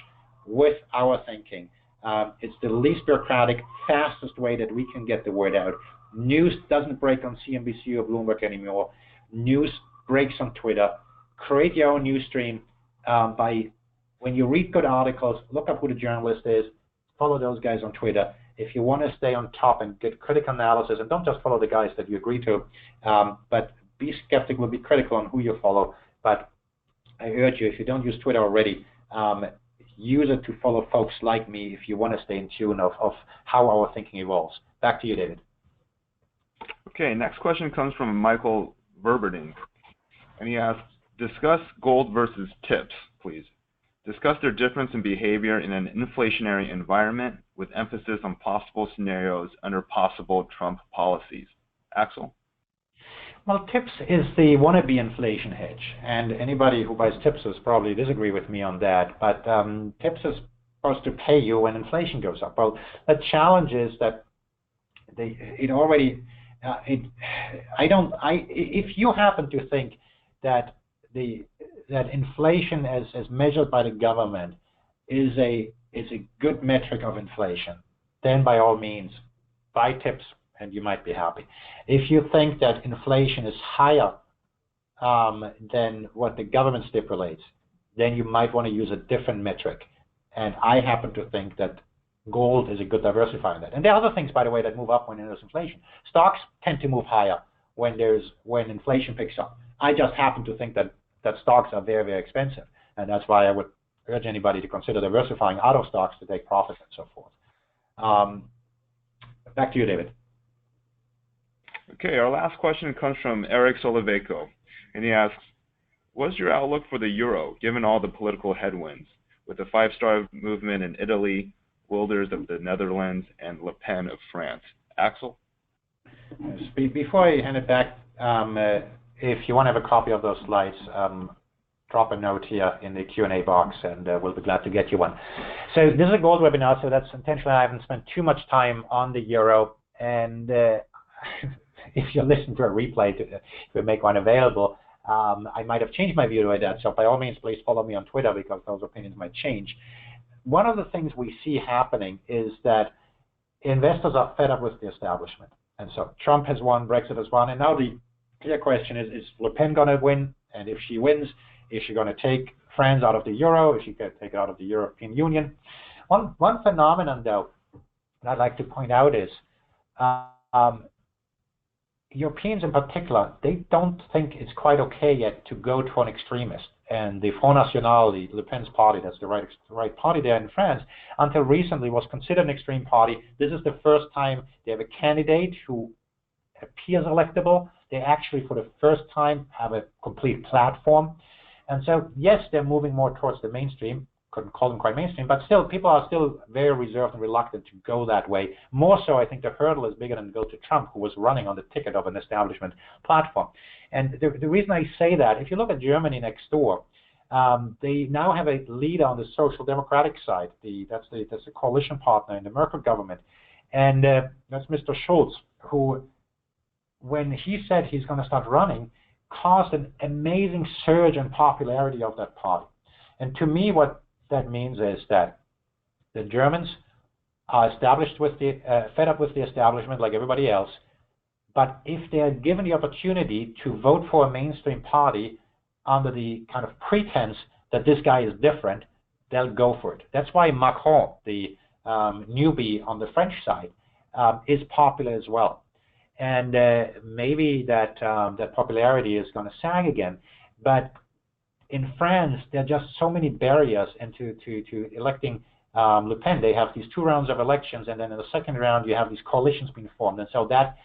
with our thinking. It's the least bureaucratic, fastest way that we can get the word out. News doesn't break on CNBC or Bloomberg anymore. News breaks on Twitter. Create your own news stream when you read good articles, look up who the journalist is, follow those guys on Twitter. If you want to stay on top and get critical analysis, and don't just follow the guys that you agree to, but be skeptical, be critical on who you follow. But I urge you, if you don't use Twitter already, use it to follow folks like me if you want to stay in tune of how our thinking evolves. Back to you, David. Okay, next question comes from Michael Verberding, and he asks, discuss gold versus tips, please. Discuss their difference in behavior in an inflationary environment with emphasis on possible scenarios under possible Trump policies. Axel? Well, TIPS is the wannabe inflation hedge, and anybody who buys TIPS will probably disagree with me on that, but TIPS is supposed to pay you when inflation goes up. Well, the challenge is that if you happen to think that that inflation as measured by the government is a good metric of inflation, then by all means buy TIPS and you might be happy. If you think that inflation is higher than what the government stipulates, then you might want to use a different metric. And I happen to think that gold is a good diversifier in that. And there are other things, by the way, that move up when there's inflation. Stocks tend to move higher when inflation picks up. I just happen to think that stocks are very, very expensive, and that's why I would urge anybody to consider diversifying out of stocks to take profits and so forth. Back to you, David. Okay, our last question comes from Eric Soliveco, and he asks, what's your outlook for the euro, given all the political headwinds, with the Five-Star Movement in Italy, Wilders of the Netherlands, and Le Pen of France? Axel? Before I hand it back, if you want to have a copy of those slides, drop a note here in the Q&A box, and we'll be glad to get you one. So this is a gold webinar, so that's intentionally I haven't spent too much time on the euro, and if you listen to a replay, if we make one available, I might have changed my view about that, so by all means, please follow me on Twitter because those opinions might change. One of the things we see happening is that investors are fed up with the establishment. And so Trump has won, Brexit has won, and now the clear question is Le Pen going to win? And if she wins, is she going to take France out of the euro? Is she going to take it out of the European Union? One phenomenon, though, that I'd like to point out is Europeans in particular, they don't think it's quite okay yet to go to an extremist. And the Front National, Le Pen's party, that's the right party there in France, until recently was considered an extreme party. This is the first time they have a candidate who appears electable. They actually, for the first time, have a complete platform. And so, yes, they're moving more towards the mainstream. Couldn't call them quite mainstream, but still, people are still very reserved and reluctant to go that way. More so, I think the hurdle is bigger than to go to Trump, who was running on the ticket of an establishment platform. And the reason I say that, if you look at Germany next door, they now have a leader on the Social Democratic side. That's the coalition partner in the Merk government, and that's Mr. Schulz, who, when he said he's going to start running, caused an amazing surge in popularity of that party. And to me, what that means is that the Germans are fed up with the establishment like everybody else, but if they are given the opportunity to vote for a mainstream party under the kind of pretense that this guy is different, they'll go for it. That's why Macron, the newbie on the French side, is popular as well. And maybe that popularity is going to sag again, but in France, there are just so many barriers into to electing Le Pen. They have these 2 rounds of elections, and then in the second round, you have these coalitions being formed. And so that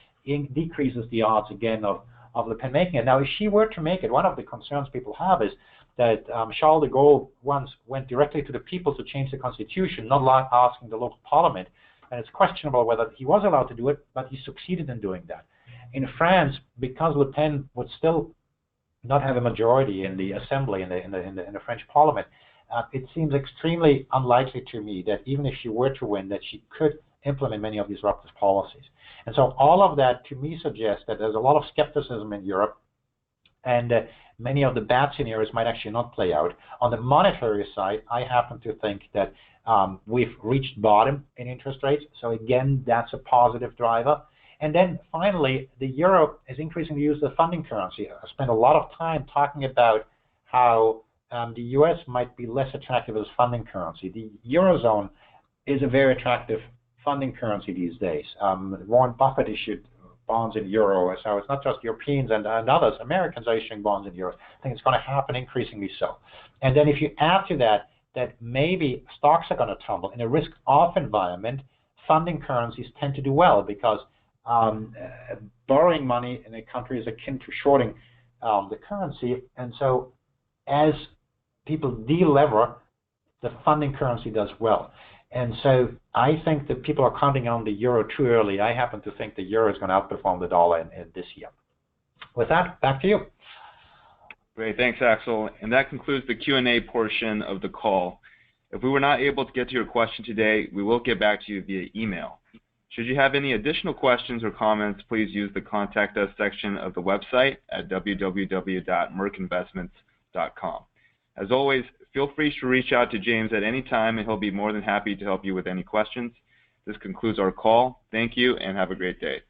decreases the odds again of Le Pen making it. Now, if she were to make it, one of the concerns people have is that Charles de Gaulle once went directly to the people to change the constitution, not asking the local parliament. And it's questionable whether he was allowed to do it, but he succeeded in doing that. In France, because Le Pen would still not have a majority in the assembly in the French parliament, it seems extremely unlikely to me that even if she were to win, that she could implement many of these disruptive policies. And so all of that to me suggests that there's a lot of skepticism in Europe, and many of the bad scenarios might actually not play out. On the monetary side, I happen to think that we've reached bottom in interest rates. So again, that's a positive driver. And then finally, the euro is increasing the use of the funding currency. I spent a lot of time talking about how the US might be less attractive as funding currency. The Eurozone is a very attractive funding currency these days. Warren Buffett issued bonds in euro, so it's not just Europeans and others. Americans are issuing bonds in euros. I think it's going to happen increasingly so. And then if you add to that maybe stocks are going to tumble in a risk-off environment, funding currencies tend to do well because borrowing money in a country is akin to shorting the currency, and so as people de-lever, the funding currency does well. And so I think that people are counting on the euro too early. I happen to think the euro is going to outperform the dollar in this year. With that, back to you. Great, thanks, Axel. And that concludes the Q&A portion of the call. If we were not able to get to your question today, we will get back to you via email. Should you have any additional questions or comments, please use the Contact Us section of the website at www.merkinvestments.com. As always, feel free to reach out to James at any time, and he'll be more than happy to help you with any questions. This concludes our call. Thank you, and have a great day.